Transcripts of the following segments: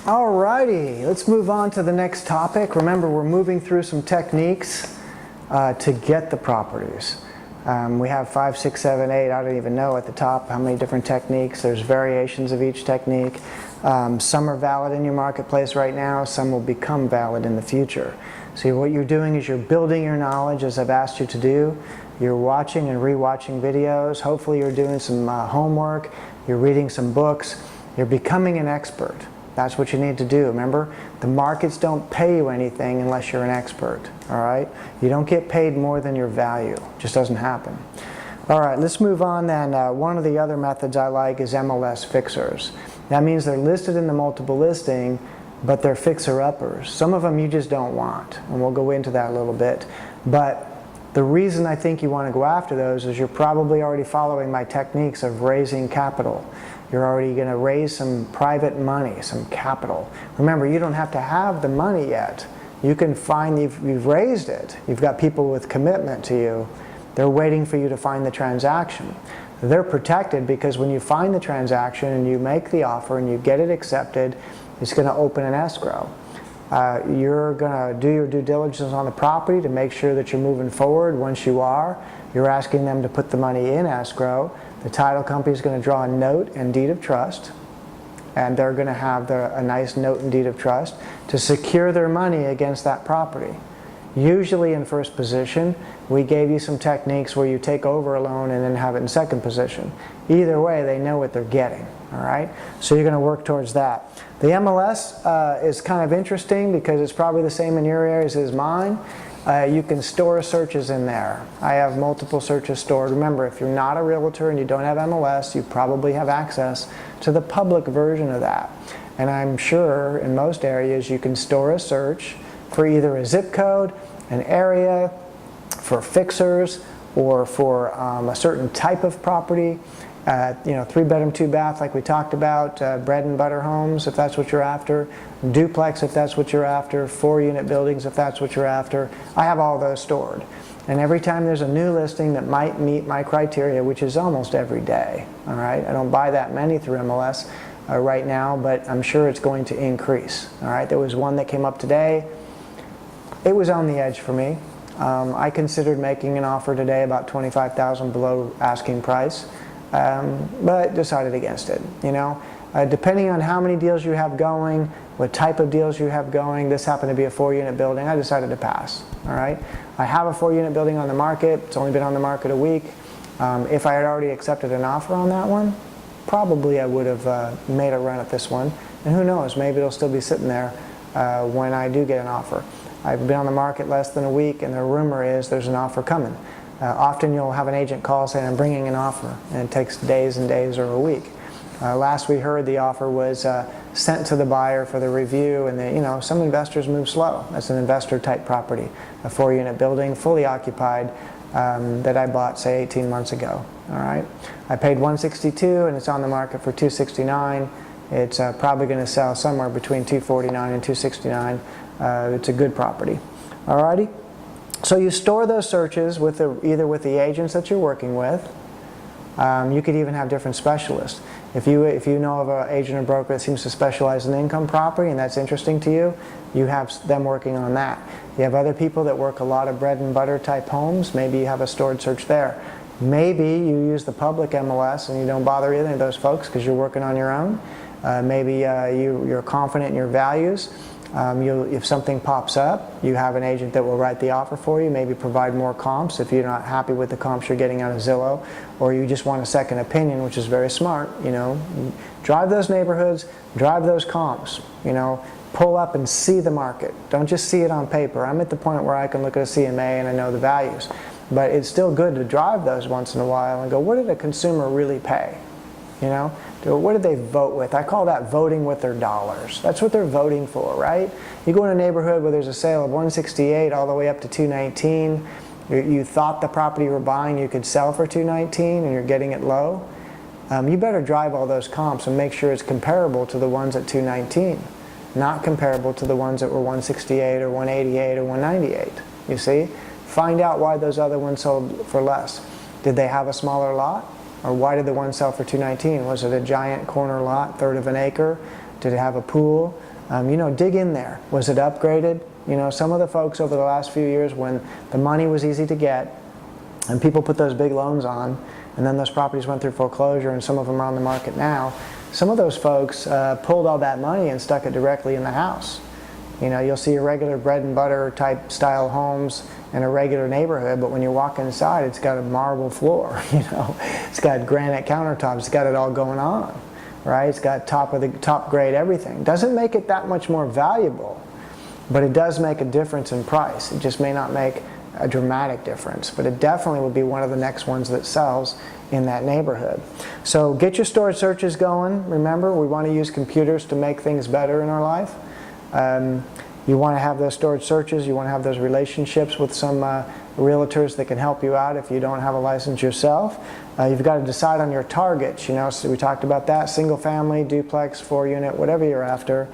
Alrighty, let's move on to the next topic. Remember, we're moving through some techniques to get the properties. We have 5, 6, 7, 8, I don't even know at the top how many different techniques. There's variations of each technique. Some are valid in your marketplace right now, some will become valid in the future. So what you're doing is you're building your knowledge as I've asked you to do. You're watching and re-watching videos. Hopefully you're doing some homework, you're reading some books, you're becoming an expert. That's what you need to do. Remember, the markets don't pay you anything unless you're an expert, all right? You don't get paid more than your value. It just doesn't happen. All right, let's move on then. One of the other methods I like is MLS Fixers. That means they're listed in the multiple listing, but they're fixer-uppers. Some of them you just don't want, and we'll go into that a little bit. But the reason I think you want to go after those is you're probably already following my techniques of raising capital. You're already going to raise some private money, some capital. Remember, you don't have to have the money yet. You can find you've raised it. You've got people with commitment to you. They're waiting for you to find the transaction. They're protected because when you find the transaction and you make the offer and you get it accepted, it's going to open an escrow. You're going to do your due diligence on the property to make sure that you're moving forward. Once you are, you're asking them to put the money in escrow. The title company is going to draw a note and deed of trust, and they're going to have a nice note and deed of trust to secure their money against that property. Usually in first position, we gave you some techniques where you take over a loan and then have it in second position. Either way, they know what they're getting, all right? So you're going to work towards that. The MLS is kind of interesting because it's probably the same in your areas as mine. You can store searches in there. I have multiple searches stored. Remember, if you're not a realtor and you don't have MLS, you probably have access to the public version of that. And I'm sure in most areas you can store a search for either a zip code, an area, for fixers, or for a certain type of property. 3-bedroom, 2-bath like we talked about, bread and butter homes if that's what you're after, duplex if that's what you're after, 4-unit buildings if that's what you're after. I have all those stored. And every time there's a new listing that might meet my criteria, which is almost every day, all right? I don't buy that many through MLS right now, but I'm sure it's going to increase, all right? There was one that came up today. It was on the edge for me. I considered making an offer today about $25,000 below asking price. But decided against it. Depending on how many deals you have going, what type of deals you have going, this happened to be a 4-unit building, I decided to pass. All right, I have a 4-unit building on the market. It's only been on the market a week. If I had already accepted an offer on that one, probably I would have made a run at this one. And who knows, maybe it'll still be sitting there when I do get an offer. I've been on the market less than a week, and the rumor is there's an offer coming. Often you'll have an agent call saying, I'm bringing an offer, and it takes days and days or a week. Last we heard, the offer was sent to the buyer for the review, and some investors move slow. That's an investor type property, a 4-unit building, fully occupied, that I bought, say, 18 months ago. All right, I paid $162, and it's on the market for $269. It's probably going to sell somewhere between $249 and $269. It's a good property. All righty. So you store those searches with either with the agents that you're working with. You could even have different specialists. If you know of an agent or broker that seems to specialize in income property and that's interesting to you, you have them working on that. You have other people that work a lot of bread and butter type homes. Maybe you have a stored search there. Maybe you use the public MLS and you don't bother either of those folks because you're working on your own. Maybe you're confident in your values. If something pops up, you have an agent that will write the offer for you, maybe provide more comps if you're not happy with the comps you're getting out of Zillow, or you just want a second opinion, which is very smart. Drive those neighborhoods, drive those comps, pull up and see the market. Don't just see it on paper. I'm at the point where I can look at a CMA and I know the values, but it's still good to drive those once in a while and go, what did a consumer really pay? What did they vote with? I call that voting with their dollars. That's what they're voting for, right? You go in a neighborhood where there's a sale of $168 all the way up to $219. You thought the property you were buying you could sell for $219 and you're getting it low. You better drive all those comps and make sure it's comparable to the ones at $219, not comparable to the ones that were $168 or $188 or $198. You see? Find out why those other ones sold for less. Did they have a smaller lot? Or why did the one sell for $219? Was it a giant corner lot, 1/3 of an acre? Did it have a pool? Dig in there. Was it upgraded? Some of the folks over the last few years, when the money was easy to get and people put those big loans on, and then those properties went through foreclosure and some of them are on the market now, some of those folks pulled all that money and stuck it directly in the house. You'll see a regular bread and butter type style homes in a regular neighborhood, but when you walk inside, it's got a marble floor, it's got granite countertops, it's got it all going on, right? It's got top grade everything. Doesn't make it that much more valuable, but it does make a difference in price. It just may not make a dramatic difference, but it definitely would be one of the next ones that sells in that neighborhood. So get your stored searches going. Remember, we want to use computers to make things better in our life. You want to have those stored searches. You want to have those relationships with some realtors that can help you out if you don't have a license yourself. You've got to decide on your targets. So we talked about that: single family, duplex, 4-unit, whatever you're after.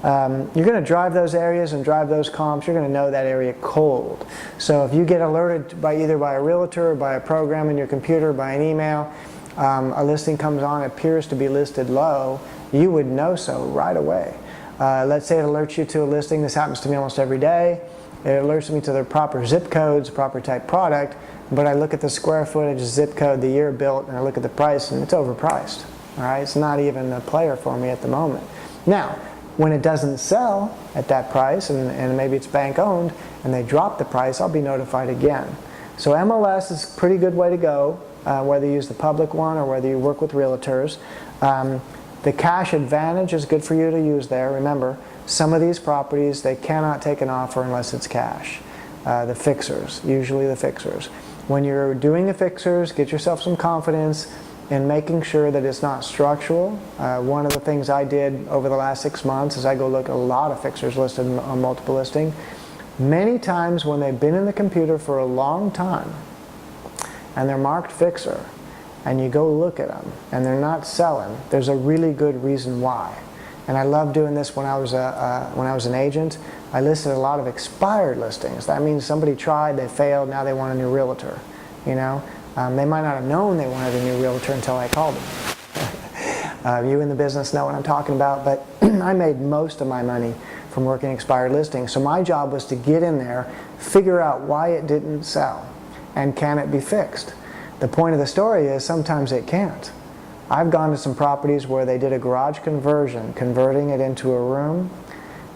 You're going to drive those areas and drive those comps. You're going to know that area cold. So if you get alerted either by a realtor or by a program in your computer, by an email, a listing comes on, appears to be listed low, you would know so right away. Let's say it alerts you to a listing. This happens to me almost every day. It alerts me to the proper zip codes, proper type product, but I look at the square footage, zip code, the year built, and I look at the price, and it's overpriced. All right, it's not even a player for me at the moment. Now, when it doesn't sell at that price, and maybe it's bank owned, and they drop the price, I'll be notified again. So MLS is a pretty good way to go, whether you use the public one or whether you work with realtors. The cash advantage is good for you to use there. Remember, some of these properties, they cannot take an offer unless it's cash. The fixers, usually the fixers. When you're doing the fixers, get yourself some confidence in making sure that it's not structural. One of the things I did over the last 6 months is I go look at a lot of fixers listed on multiple listing. Many times when they've been in the computer for a long time and they're marked fixer, and you go look at them and they're not selling, there's a really good reason why. And I love doing this when I was an agent. I listed a lot of expired listings. That means somebody tried, they failed, now they want a new realtor. They might not have known they wanted a new realtor until I called them. You in the business know what I'm talking about, but I made most of my money from working expired listings. So my job was to get in there, figure out why it didn't sell, and can it be fixed. The point of the story is sometimes it can't. I've gone to some properties where they did a garage conversion, converting it into a room,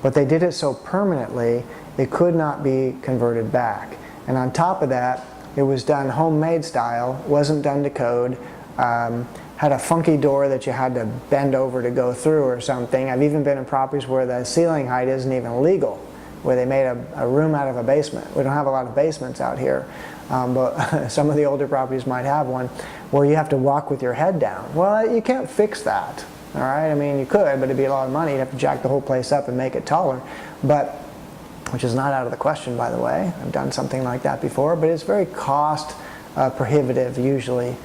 but they did it so permanently it could not be converted back. And on top of that, it was done homemade style, wasn't done to code, had a funky door that you had to bend over to go through or something. I've even been in properties where the ceiling height isn't even legal, where they made a room out of a basement. We don't have a lot of basements out here. But some of the older properties might have one where you have to walk with your head down. Well, you can't fix that, all right? I mean, you could, but it'd be a lot of money. You'd have to jack the whole place up and make it taller, which is not out of the question, by the way. I've done something like that before, but it's very cost prohibitive usually,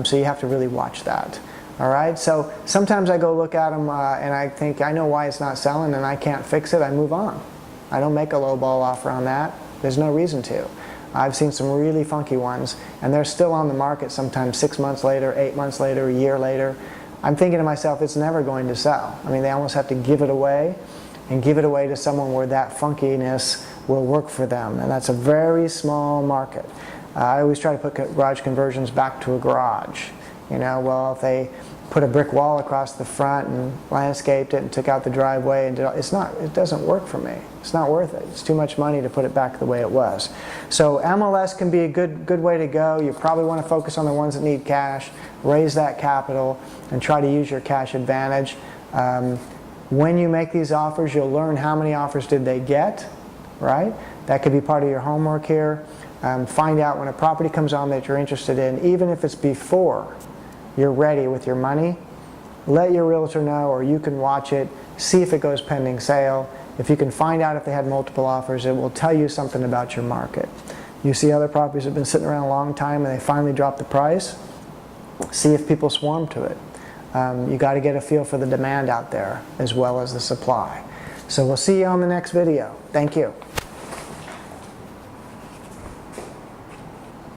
so you have to really watch that. All right, so sometimes I go look at them and I think I know why it's not selling and I can't fix it. I move on. I don't make a low ball offer on that. There's no reason to. I've seen some really funky ones, and they're still on the market sometimes 6 months later, 8 months later, a year later. I'm thinking to myself, it's never going to sell. I mean, they almost have to give it away, and give it away to someone where that funkiness will work for them, and that's a very small market. I always try to put garage conversions back to a garage. Well, if they put a brick wall across the front and landscaped it and took out the driveway, and it doesn't work for me. It's not worth it. It's too much money to put it back the way it was. So MLS can be a good way to go. You probably want to focus on the ones that need cash, raise that capital, and try to use your cash advantage. When you make these offers, you'll learn how many offers did they get, right? That could be part of your homework here. Find out when a property comes on that you're interested in, even if it's before you're ready with your money, let your realtor know, or you can watch it, see if it goes pending sale. If you can find out if they had multiple offers, it will tell you something about your market. You see other properties that have been sitting around a long time and they finally drop the price, see if people swarm to it. You got to get a feel for the demand out there as well as the supply. So we'll see you on the next video. Thank you.